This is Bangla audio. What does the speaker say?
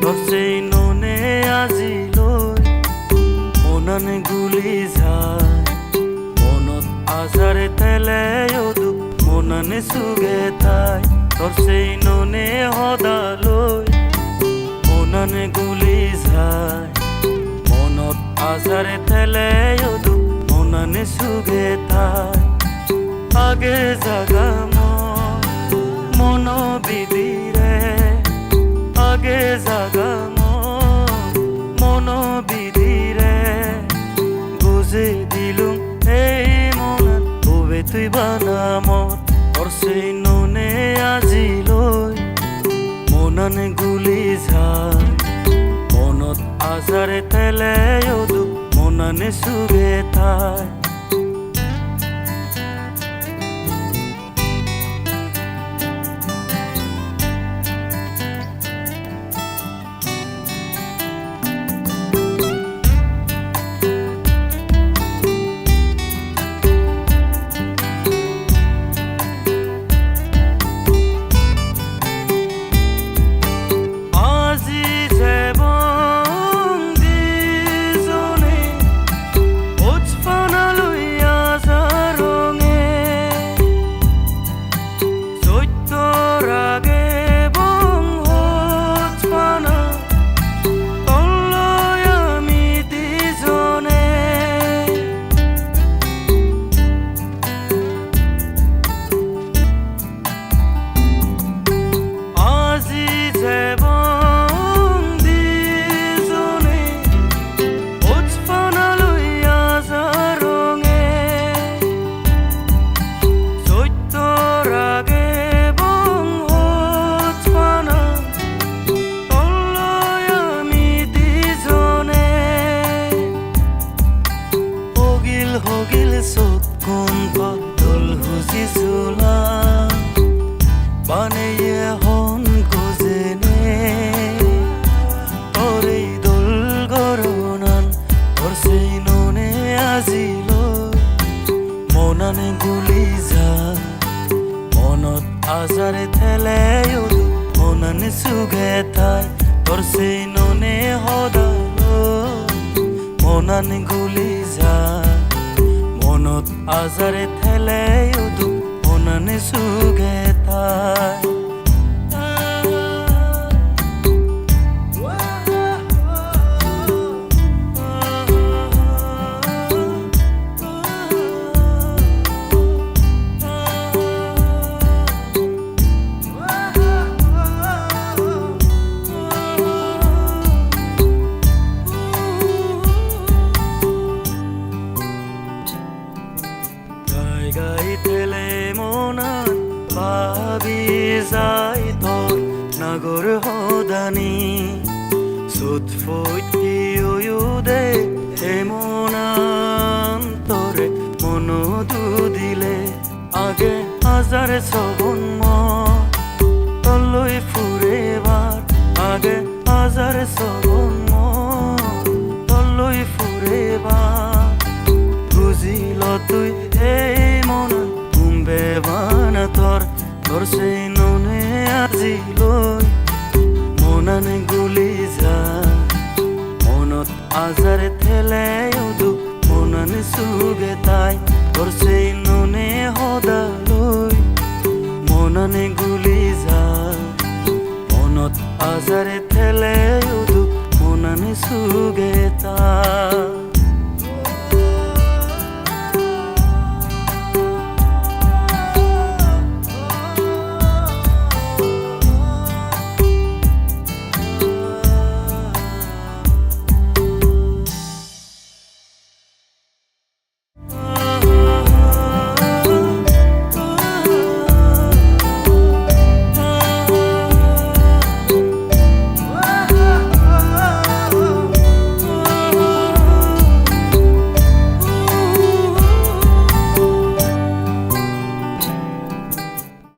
তোর সেই ননে আজিলৈ মনানে গুলি যায় মনত আজারে তেলে দুখ মনানে সুগে তাই তোর সেই ননে হদালৈ মনানে গুলি যায় মনত আজারে তেলে দুখ মনানে সুগে তাই আগে জাগা মন বিদিরে আগে জাগা মন বিদিরে বুঝে দিলুম এই মনত হবে তুই বানামত ওর সেই ননে আজিলৈ মনানে গুলি যায় মনত আজারে তেলে দুখ মনানে সুগে তাই হগিল সৎকন দল হুজি চোলা বানেয়ে হন গজেনে তরে দল গরনান তোর সেই ননে আজিলৈ মনানে গুলি যায় মনত আজারে থেলে মনানে সুগে তাই তোর সেই ননে হদালৈ মনানে গুলি যায় মনত আজারে থেলে দুখ মনানে সুগে তাই গাইতেলে মনাত ভাবি যায় তোর নাগর হদানি সুত ফৈতি দে হে মনান তোরে মন দিলে আগে হাজারে সবন তলৈ ফুরেবার আগে হাজারে সবন তলৈ ফুরেবার বুঝিল তুই এই মনান কুম্বে বানা তোর সেই ননে আজিলৈ মনানে গুলি যায় মনত আজারে থেলে দুখ মনানে সুগে তাই তোর সেই ননে হদালৈ মনানে গুলি যায় মনত আজারে থেলে দুখ মনানে সুগে তাই